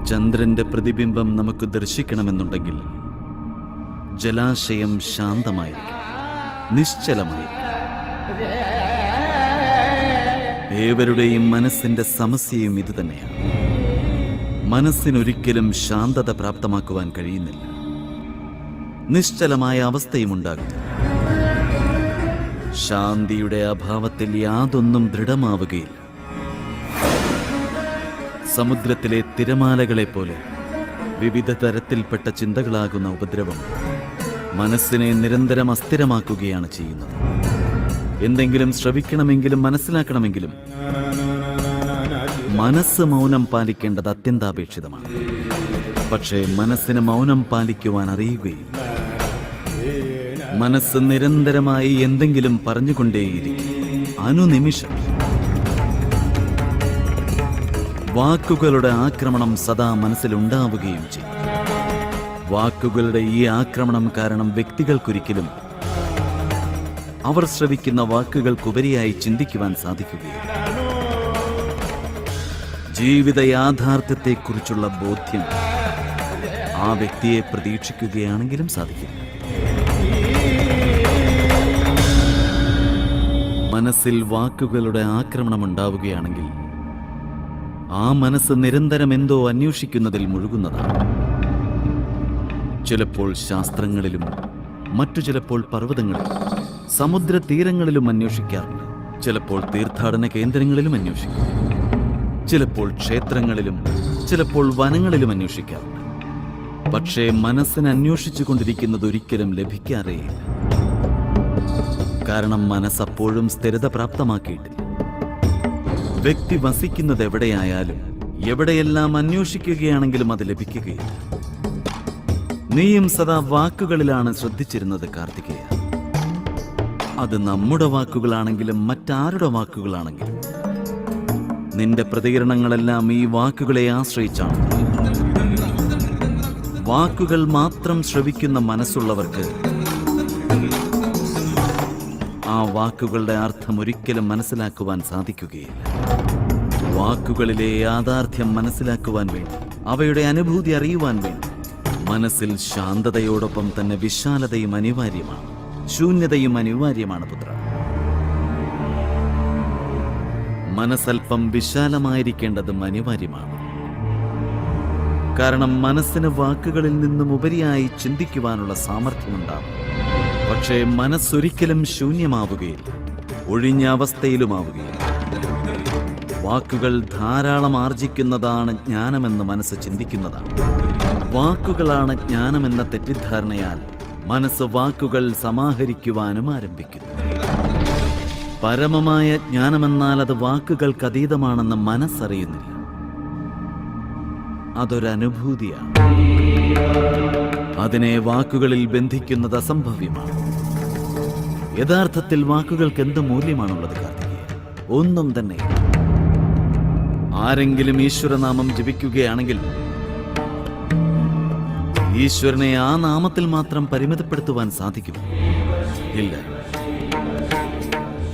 ചന്ദ്രന്റെ പ്രതിബിംബം നമുക്ക് ദർശിക്കണമെന്നുണ്ടെങ്കിൽ ജലാശയം ശാന്തമായിരിക്കും, നിശ്ചലമായിരിക്കും. ഏവരുടെയും മനസ്സിന്റെ സമസ്യയും ഇതുതന്നെയാണ്. മനസ്സിനൊരിക്കലും ശാന്തത പ്രാപ്തമാക്കുവാൻ കഴിയുന്നില്ല. നിശ്ചലമായ അവസ്ഥയും ഉണ്ടാകും. ശാന്തിയുടെ അഭാവത്തിൽ യാതൊന്നും ദൃഢമാവുകയില്ല. സമുദ്രത്തിലെ തിരമാലകളെ പോലെ വിവിധ തരത്തിൽപ്പെട്ട ചിന്തകളാകുന്ന ഉപദ്രവം മനസ്സിനെ നിരന്തരം അസ്ഥിരമാക്കുകയാണ് ചെയ്യുന്നത്. എന്തെങ്കിലും ശ്രവിക്കണമെങ്കിലും മനസ്സിലാക്കണമെങ്കിലും മനസ്സ് മൗനം പാലിക്കേണ്ടത് അത്യന്താപേക്ഷിതമാണ്. പക്ഷേ മനസ്സിന് മൗനം പാലിക്കുവാൻ അറിയുകയില്ല. മനസ്സ് നിരന്തരമായി എന്തെങ്കിലും പറഞ്ഞുകൊണ്ടേയിരിക്കും. അനുനിമിഷം വാക്കുകളുടെ ആക്രമണം സദാ മനസ്സിലുണ്ടാവുകയും ചെയ്യും. വാക്കുകളുടെ ഈ ആക്രമണം കാരണം വ്യക്തികൾക്കൊരിക്കലും അവർ ശ്രവിക്കുന്ന വാക്കുകൾക്കുപരിയായി ചിന്തിക്കുവാൻ സാധിക്കുകയില്ല. ജീവിത യാഥാർത്ഥ്യത്തെക്കുറിച്ചുള്ള ബോധ്യം ആ വ്യക്തിയെ പ്രതീക്ഷിക്കുകയാണെങ്കിലും സാധിക്കില്ല. മനസ്സിൽ വാക്കുകളുടെ ആക്രമണം ഉണ്ടാവുകയാണെങ്കിൽ ആ മനസ്സ് നിരന്തരം എന്തോ അന്വേഷിക്കുന്നതിൽ മുഴുകുന്നതാണ്. ചിലപ്പോൾ ശാസ്ത്രങ്ങളിലും മറ്റു ചിലപ്പോൾ പർവ്വതങ്ങളിലും സമുദ്രതീരങ്ങളിലും അന്വേഷിക്കാറുണ്ട്. ചിലപ്പോൾ തീർത്ഥാടന കേന്ദ്രങ്ങളിലും അന്വേഷിക്കും. ചിലപ്പോൾ ക്ഷേത്രങ്ങളിലും ചിലപ്പോൾ വനങ്ങളിലും അന്വേഷിക്കാറുണ്ട്. പക്ഷേ മനസ്സിന് അന്വേഷിച്ചു കൊണ്ടിരിക്കുന്നത് ഒരിക്കലും ലഭിക്കാറേയില്ല. കാരണം മനസ്സപ്പോഴും സ്ഥിരത പ്രാപ്തമാക്കിയിട്ടില്ല. വ്യക്തി വസിക്കുന്നത് എവിടെയായാലും എവിടെയെല്ലാം അന്വേഷിക്കുകയാണെങ്കിലും അത് ലഭിക്കുകയില്ല. നീയും സദാ വാക്കുകളിലാണ് ശ്രദ്ധിച്ചിരുന്നത് കാർത്തികേയ. അത് നമ്മുടെ വാക്കുകളാണെങ്കിലും മറ്റാരുടെ വാക്കുകളാണെങ്കിലും നിന്റെ പ്രതികരണങ്ങളെല്ലാം ഈ വാക്കുകളെ ആശ്രയിച്ചാണ്. വാക്കുകൾ മാത്രം ശ്രവിക്കുന്ന മനസ്സുള്ളവർക്ക് ആ വാക്കുകളുടെ അർത്ഥം ഒരിക്കലും മനസ്സിലാക്കുവാൻ സാധിക്കുകയില്ല. വാക്കുകളിലെ യാഥാർത്ഥ്യം മനസ്സിലാക്കുവാൻ വേണ്ടി, അവയുടെ അനുഭൂതി അറിയുവാൻ വേണ്ടി മനസ്സിൽ ശാന്തതയോടൊപ്പം തന്നെ വിശാലതയും അനിവാര്യമാണ്, ശൂന്യതയും അനിവാര്യമാണ് പുത്ര. മനസ്സൽപ്പം വിശാലമായിരിക്കേണ്ടതും അനിവാര്യമാണ്. കാരണം മനസ്സിന് വാക്കുകളിൽ നിന്നും ഉപരിയായി ചിന്തിക്കുവാനുള്ള സാമർഥ്യമുണ്ടാകും. പക്ഷേ മനസ്സൊരിക്കലും ശൂന്യമാവുകയില്ല, ഒഴിഞ്ഞ അവസ്ഥയിലുമാവുകയില്ല. വാക്കുകൾ ധാരാളം ആർജിക്കുന്നതാണ് ജ്ഞാനമെന്ന് മനസ്സ് ചിന്തിക്കുന്നതാണ്. വാക്കുകളാണ് ജ്ഞാനമെന്ന തെറ്റിദ്ധാരണയാൽ മനസ്സ് വാക്കുകൾ സമാഹരിക്കുവാനും ആരംഭിക്കുന്നു. പരമമായ ജ്ഞാനമെന്നാൽ അത് വാക്കുകൾക്ക് അതീതമാണെന്ന് മനസ്സറിയുന്നില്ല. അതൊരനുഭൂതിയാണ്. അതിനെ വാക്കുകളിൽ ബന്ധിക്കുന്നത് അസംഭവ്യമാണ്. യഥാർത്ഥത്തിൽ വാക്കുകൾക്ക് എന്ത് മൂല്യമാണുള്ളത് കാർത്തികേയ? ഒന്നും തന്നെ. ആരെങ്കിലും ഈശ്വരനാമം ജപിക്കുകയാണെങ്കിൽ ഈശ്വരനെ ആ നാമത്തിൽ മാത്രം പരിമിതപ്പെടുത്തുവാൻ സാധിക്കും? ഇല്ല.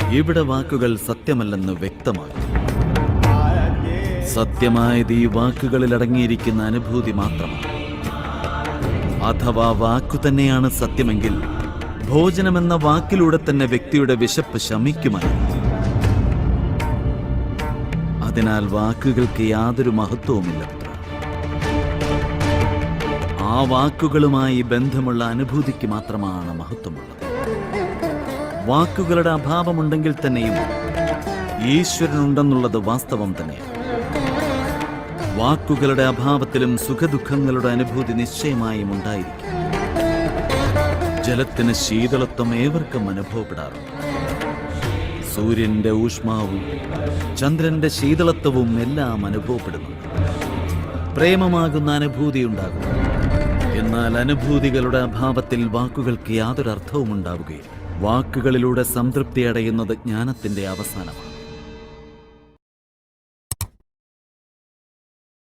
ഇവിടെ വാക്കുകൾ സത്യമല്ലെന്ന് വ്യക്തമാകും. സത്യമായത് ഈ വാക്കുകളിൽ അടങ്ങിയിരിക്കുന്ന അനുഭൂതി മാത്രമാണ്. അഥവാ വാക്കു തന്നെയാണ് സത്യമെങ്കിൽ ഭോജനമെന്ന വാക്കിലൂടെ തന്നെ വ്യക്തിയുടെ വിശപ്പ് ശമിക്കുമായിരുന്നു. അതിനാൽ വാക്കുകൾക്ക് യാതൊരു മഹത്വവുമില്ല പുത്ര. ആ വാക്കുകളുമായി ബന്ധമുള്ള അനുഭൂതിക്ക് മാത്രമാണ് മഹത്വമുള്ളത്. വാക്കുകളുടെ അഭാവമുണ്ടെങ്കിൽ തന്നെയും ഈശ്വരനുണ്ടെന്നുള്ളത് വാസ്തവം തന്നെയാണ്. വാക്കുകളുടെ അഭാവത്തിലും സുഖദുഃഖങ്ങളുടെ അനുഭൂതി നിശ്ചയമായും ഉണ്ടായിരിക്കും. ജലത്തിന് ശീതളത്വം ഏവർക്കും അനുഭവപ്പെടാറുണ്ട്. സൂര്യന്റെ ഊഷ്മാവും ചന്ദ്രന്റെ ശീതളത്വവും എല്ലാം അനുഭവപ്പെടുന്നു. പ്രേമമാകുന്ന അനുഭൂതി ഉണ്ടാകും. എന്നാൽ അനുഭൂതികളുടെ അഭാവത്തിൽ വാക്കുകൾക്ക് യാതൊരർത്ഥവും ഉണ്ടാവുകയില്ല. വാക്കുകളിലൂടെ സംതൃപ്തി അടയുന്നത് ജ്ഞാനത്തിന്റെ അവസാനമാണ്.